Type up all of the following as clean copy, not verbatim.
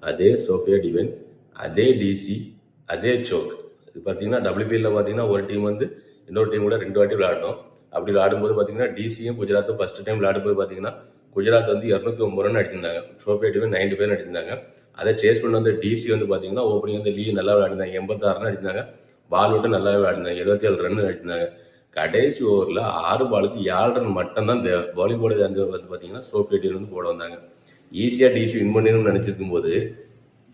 அதே Sofia divine, அதே DC, அதே சோக். இது பார்த்தீங்கன்னா WPL பார்த்தீங்கன்னா ஒரு டீம் வந்து இன்னொரு டீம் கூட 2 வாட்டி விளையாடணும். அப்படி விளையாடும்போது பார்த்தீங்கன்னா டிசியும் குஜராத்தும் ஃபஸ்ட்டு டைம் விளையாடும்போது பார்த்தீங்கன்னா குஜராத் வந்து 209 ரன் அடிச்சிருந்தாங்க. சோஃபியா டிவைன் 95 ரன் அடிச்சிருந்தாங்க. அதை சேஸ் பண்ண வந்து டிசி வந்து பார்த்தீங்கன்னா ஓப்பனிங் வந்து லீ நல்லா விளையாடிருந்தாங்க. 86 ரன் அடிச்சிருந்தாங்க. பால் விட்டு நல்லாவே விளையாடிருந்தாங்க. 77 ரன் அடிச்சிருந்தாங்க. கடைசி ஓவரில் 6 பாலுக்கு 7 ரன் மட்டும்தான் பவுலிங் போட வந்து பார்த்தீங்கன்னா சோஃபியா டிவைன் வந்து போட வந்தாங்க. ஈஸியாக டிசி வின் பண்ணிடணும்னு நினச்சிருக்கும் போது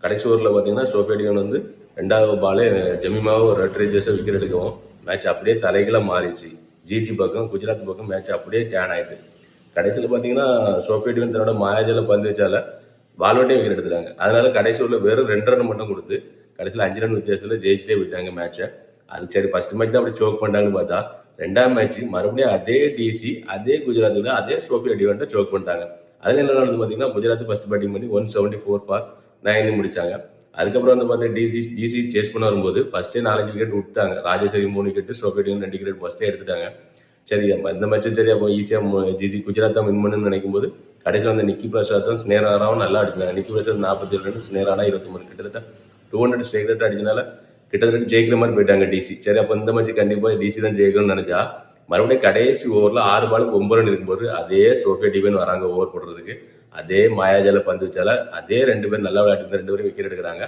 கடைசி ஓவரில் பார்த்தீங்கன்னா சோஃபியா டிவைன் வந்து 2வது பாலே ஜெமிமாவை ஒரு ரட்ரேஜஸை விக்கெட் எடுக்கவும் மேட்ச் அப்படியே தலைகளாக மாறிடுச்சு. ஜிஜி பக்கம் குஜராத் பக்கம் மேட்ச் அப்படியே டேன் ஆகிட்டு கடைசியில் பார்த்தீங்கன்னா சோஃபியா டிவைன் தன்னோட மாயாஜால பந்து வச்சால பால் விட்டே விக்கெட் எடுத்துட்டாங்க. அதனால கடைசி ஓவரில் வெறும் 2 ரன் மட்டும் கொடுத்து கடைசியில் 5 ரன் வித்தியாசத்தில் ஜெயிச்சிட்டே விட்டாங்க மேட்சை. அது சரி ஃபஸ்ட் மேட்ச் தான் அப்படி சோக் பண்ணிட்டாங்கன்னு பார்த்தா 2ஆம் மேட்ச் மறுபடியும் அதே டிசி அதே குஜராத்தோட அதே சோஃபியா டிவைன்ட்ட சோக் பண்ணிட்டாங்க. அதில் என்ன நடந்து பார்த்தீங்கன்னா குஜராத் ஃபஸ்ட் பேட்டிங் பண்ணி 174 ஃபார் 9 முடிச்சாங்க. அதுக்கப்புறம் வந்து பார்த்தீங்கன்னா டிசி சேஸ் பண்ண வரும்போது ஃபஸ்ட்டே 4-5 விக்கெட் விட்டாங்க. Rajeshwari 3 wicket, Sophia Devine 2 wicket ஃபஸ்ட்டே எடுத்துட்டாங்க. சரி இந்த மேட்சும் சரி அப்போ ஈஸியாக குஜராத் தான் வின் பண்ணுன்னு நினைக்கும் போது கடைசியில் வந்து நிக்கி பிரசாத்தும் ஸ்னேராவும் நல்லா அடிச்சாங்க. நிக்கி பிரசாத் 47 ரன், ஸ்னேரானா 23, கிட்டத்தட்ட 200 ஸ்ட்ரைக் ரேட் அடிச்சனால கிட்டத்தட்ட ஜெயிக்கிற மாதிரி போயிட்டாங்க டிசி. சரி அப்போ இந்த மேட்ச் கண்டிப்பாக டிசி தான் ஜெயிக்கணும்னு நினச்சா மறுபடியும் கடைசி ஓவரில் 6 பாலுக்கு 9 ரன் இருக்கும்போது அதே சோஃபியா டிவைன் வராங்க ஓவர் போடுறதுக்கு. அதே மாயாஜால பந்து வச்சால அதே 2 பேர் நல்லா விளையாட்டு 2 பேரும் விக்கெட் எடுக்கிறாங்க.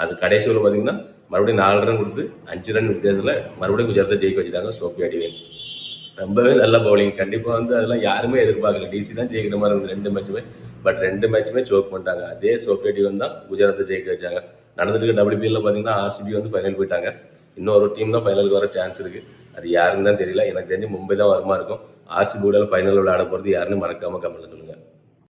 அது கடைசி ஓவர் பார்த்தீங்கன்னா மறுபடியும் 4 ரன் கொடுத்து 5 ரன் வித்தியாசத்தில் மறுபடியும் குஜராத்தை ஜெயிக்க வச்சுட்டாங்க சோஃபியா டிவைன். ரொம்பவே நல்ல பவுலிங். கண்டிப்பாக வந்து அதெல்லாம் யாருமே எதிர்பார்க்கல. டிசி தான் ஜெயிக்கிற மாதிரி இருந்தது 2 மேட்சுமே. பட் 2 மேட்சுமே சோக் பண்ணிட்டாங்க. அதே சோஃபியா டிவைன் தான் குஜராத்தை ஜெயிக்க வச்சாங்க. நடந்துட்டு இருக்க WPL பார்த்தீங்கன்னா ஆர்சிபி வந்து ஃபைனல் போயிட்டாங்க. இன்னொரு டீம் தான் ஃபைனலுக்கு வர சான்ஸ் இருக்குது. அது யாருன்னு தான் தெரியல. எனக்கு தெரிஞ்சு மும்பை தான் வருமா இருக்கும். ஆர்சிபி கூட ஃபைனல் விளையாட போகிறது யாருன்னு மறக்காமல் கமெண்ட்ல சொல்லுங்கள்.